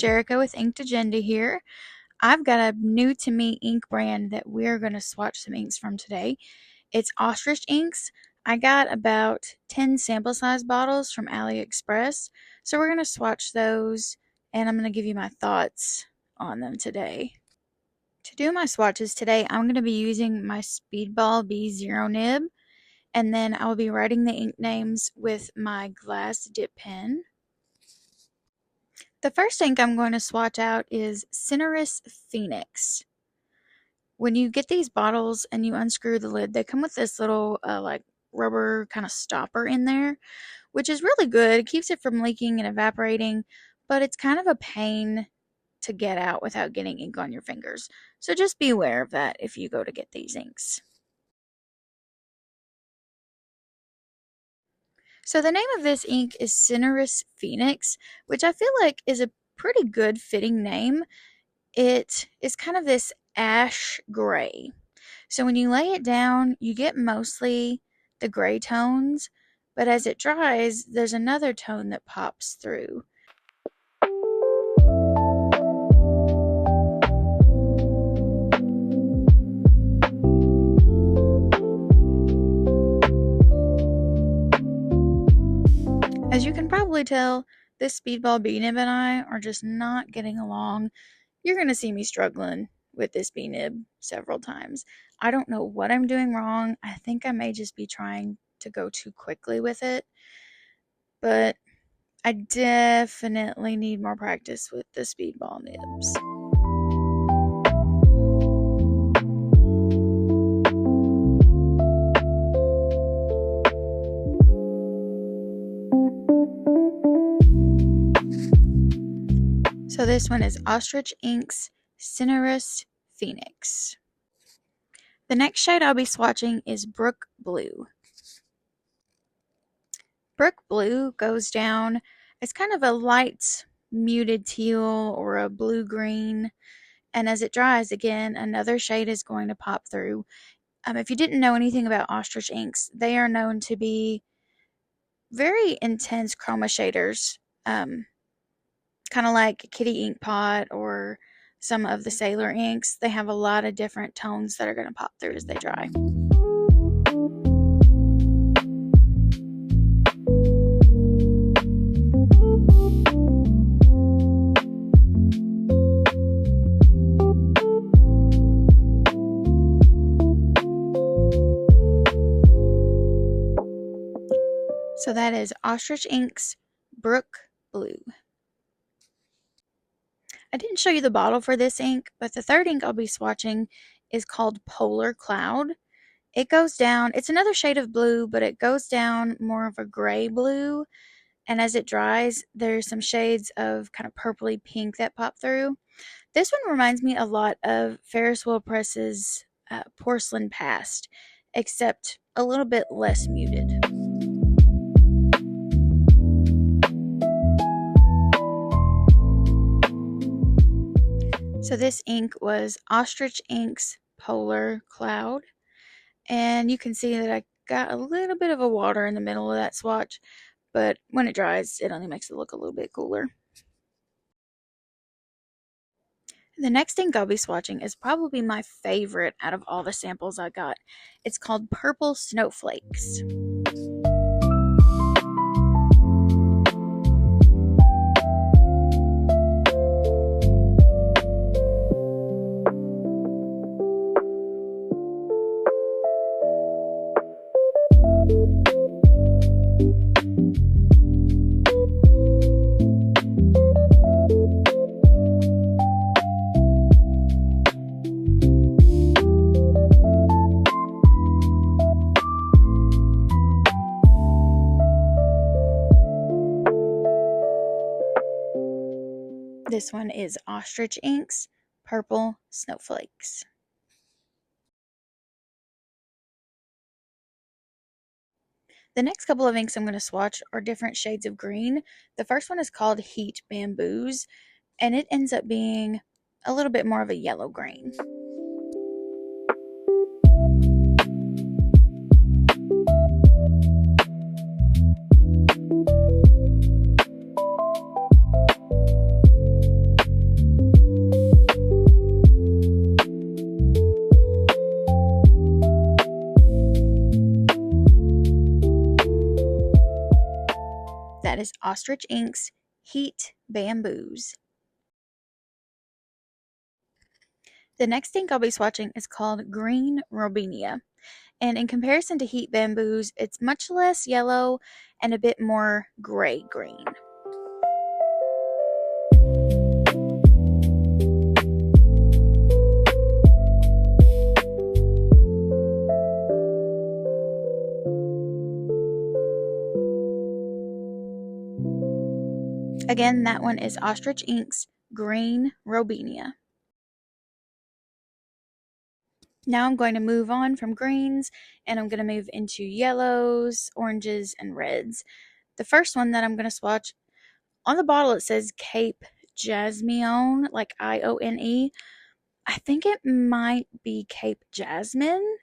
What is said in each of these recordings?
Jericho with Inked.agenda here. I've got a new to me ink brand that we're going to swatch some inks from today. It's Ostrich Inks. I got about 10 sample size bottles from AliExpress, so we're going to swatch those and I'm going to give you my thoughts on them today. To do my swatches today, I'm going to be using my Speedball B0 nib, and then I will be writing the ink names with my glass dip pen. The first ink I'm going to swatch out is Cinerus Phoenix. When you get these bottles and you unscrew the lid, they come with this little like rubber kind of stopper in there, which is really good. It keeps it from leaking and evaporating, but it's kind of a pain to get out without getting ink on your fingers. So just be aware of that if you go to get these inks. So the name of this ink is Cinerus Phoenix, which I feel like is a pretty good fitting name. It is kind of this ash gray. So when you lay it down, you get mostly the gray tones, but as it dries, there's another tone that pops through. As you can probably tell, this Speedball B-nib and I are just not getting along. You're going to see me struggling with this B-nib several times. I don't know what I'm doing wrong. I think I may just be trying to go too quickly with it. But I definitely need more practice with the Speedball nibs. So this one is Ostrich Inks Cinerus Phoenix. The next shade I'll be swatching is Brook Blue. Brook Blue goes down as kind of a light muted teal or a blue-green, and as it dries, again, another shade is going to pop through. If you didn't know anything about Ostrich Inks, they are known to be very intense chroma shaders, kind of like Kitty Ink Pot or some of the Sailor inks. They have a lot of different tones that are going to pop through as they dry. So that is Ostrich Inks Brook Blue. I didn't show you the bottle for this ink, but the third ink I'll be swatching is called Polar Cloud. It goes down, it's another shade of blue, but it goes down more of a gray blue, and as it dries, there's some shades of kind of purpley pink that pop through. This one reminds me a lot of Ferris Wheel Press's Porcelain Past, except a little bit less muted. So this ink was Ostrich Inks Polar Cloud, and you can see that I got a little bit of a water in the middle of that swatch, but when it dries, it only makes it look a little bit cooler. The next ink I'll be swatching is probably my favorite out of all the samples I got. It's called Purple Snowflakes. This one is Ostrich Inks Purple Snowflakes. The next couple of inks I'm going to swatch are different shades of green. The first one is called Heat Bamboos, and it ends up being a little bit more of a yellow green. that is Ostrich Inks Heat Bamboos. The next ink I'll be swatching is called Green Robinia. And in comparison to Heat Bamboos, it's much less yellow and a bit more gray green. Again, that one is Ostrich Inks Green Robinia. Now I'm going to move on from greens and I'm going to move into yellows, oranges, and reds. The first one that I'm going to swatch, on the bottle it says Cape Jasmine, like I-O-N-E. I think it might be Cape Jasmine,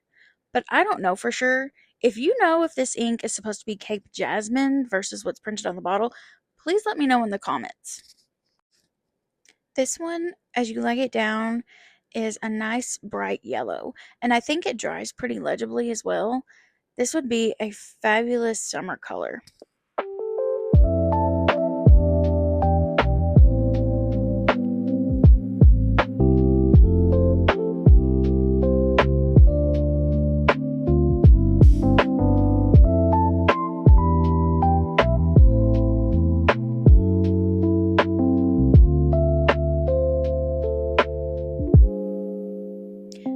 but I don't know for sure. If you know if this ink is supposed to be Cape Jasmine versus what's printed on the bottle, please let me know in the comments. This one, as you lay it down, is a nice bright yellow, and I think it dries pretty legibly as well. This would be a fabulous summer color.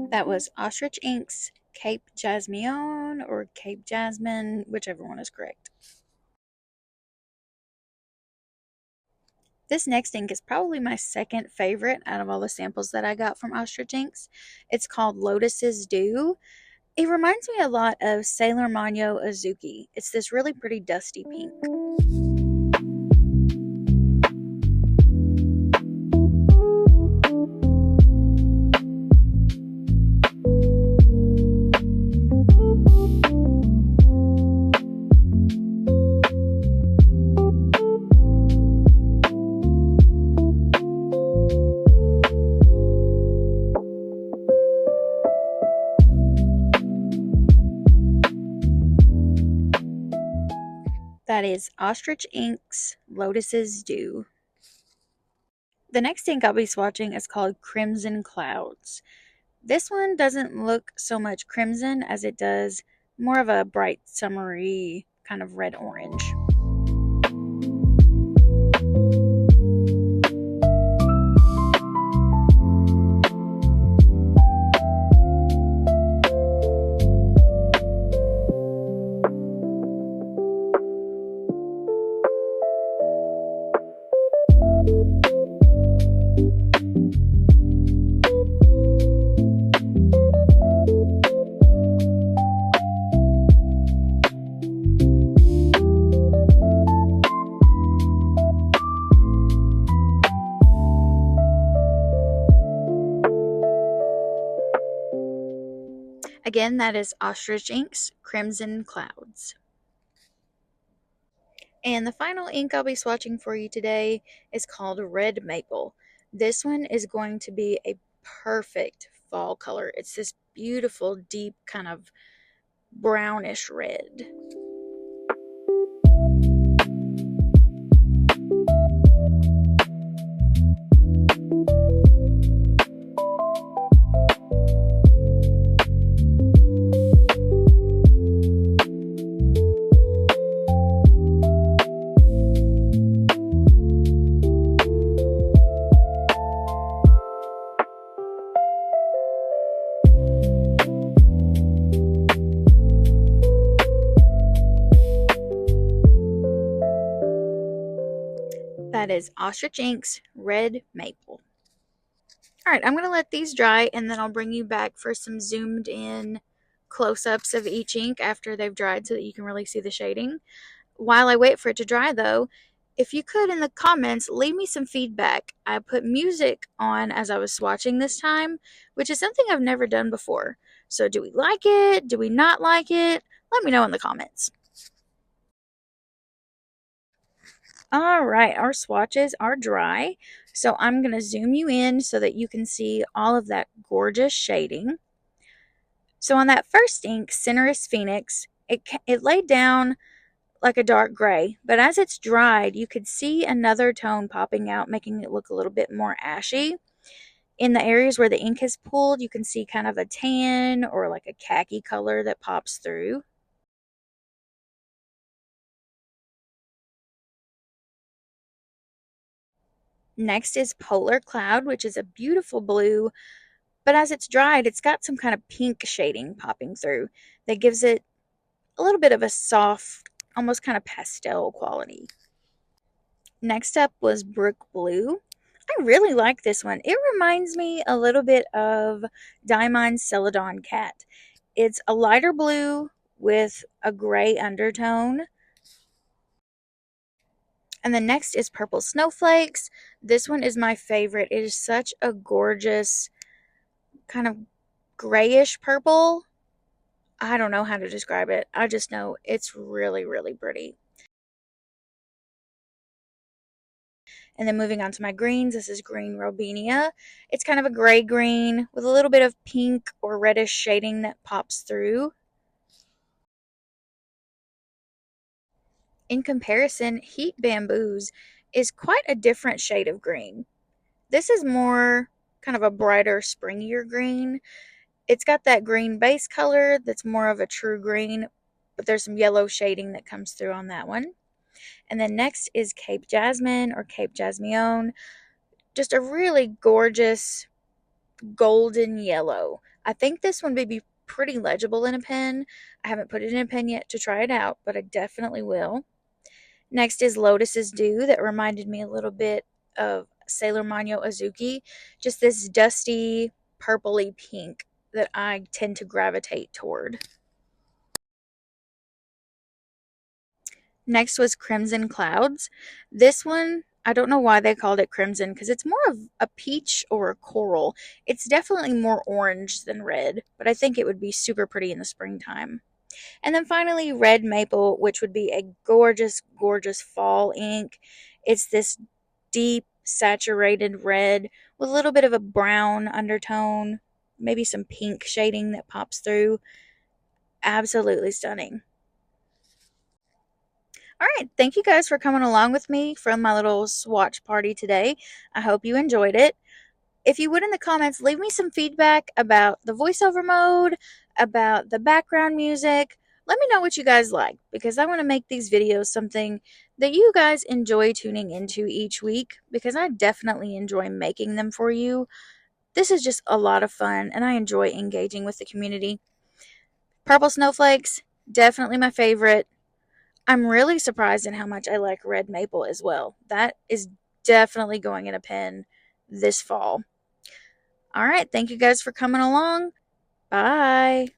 That was Ostrich Inks Cape Jasmine or Cape Jasmine, whichever one is correct. This next ink is probably my second favorite out of all the samples that I got from Ostrich Inks. It's called Lotus's Dew. It reminds me a lot of Sailor Manyo Azuki. It's this really pretty dusty pink. That is Ostrich Inks Lotus's Dew. The next ink I'll be swatching is called Crimson Clouds. This one doesn't look so much crimson as it does more of a bright summery kind of red-orange. Again, that is Ostrich Inks Crimson Clouds. And the final ink I'll be swatching for you today is called Red Maple. This one is going to be a perfect fall color. It's this beautiful, deep kind of brownish red. That is Ostrich Inks Red Maple. Alright, I'm going to let these dry and then I'll bring you back for some zoomed in close-ups of each ink after they've dried so that you can really see the shading. While I wait for it to dry though, if you could in the comments leave me some feedback. I put music on as I was swatching this time, which is something I've never done before. So do we like it? Do we not like it? Let me know in the comments. Alright, our swatches are dry. So I'm going to zoom you in so that you can see all of that gorgeous shading. So on that first ink, Cinerous Phoenix, it laid down like a dark gray. But as it's dried, you could see another tone popping out, making it look a little bit more ashy. In the areas where the ink has pooled, you can see kind of a tan or like a khaki color that pops through. Next is Polar Cloud, which is a beautiful blue, but as it's dried, it's got some kind of pink shading popping through that gives it a little bit of a soft, almost kind of pastel quality. Next up was Brook Blue. I really like this one. It reminds me a little bit of Diamond's Celadon Cat. It's a lighter blue with a gray undertone. And the next is Purple Snowflakes. This one is my favorite. It is such a gorgeous kind of grayish purple. I don't know how to describe it. I just know it's really, really pretty. And then moving on to my greens, this is Green Robinia. It's kind of a gray green with a little bit of pink or reddish shading that pops through. In comparison, Heat Bamboos is quite a different shade of green. This is more kind of a brighter, springier green. It's got that green base color that's more of a true green, but there's some yellow shading that comes through on that one. And then next is Cape Jasmine or Cape Jasmine. Just a really gorgeous golden yellow. I think this one would be pretty legible in a pen. I haven't put it in a pen yet to try it out, but I definitely will. Next is Lotus's Dew that reminded me a little bit of Sailor Manyo Azuki. Just this dusty, purpley pink that I tend to gravitate toward. Next was Crimson Clouds. This one, I don't know why they called it crimson because it's more of a peach or a coral. It's definitely more orange than red, but I think it would be super pretty in the springtime. And then finally, Red Maple, which would be a gorgeous, gorgeous fall ink. It's this deep, saturated red with a little bit of a brown undertone, maybe some pink shading that pops through. Absolutely stunning. All right, thank you guys for coming along with me from my little swatch party today. I hope you enjoyed it. If you would in the comments, leave me some feedback about the voiceover mode, about the background music. Let me know what you guys like because I want to make these videos something that you guys enjoy tuning into each week because I definitely enjoy making them for you. This is just a lot of fun and I enjoy engaging with the community. Purple Snowflakes, definitely my favorite. I'm really surprised in how much I like Red Maple as well. That is definitely going in a pen this fall. All right, thank you guys for coming along. Bye.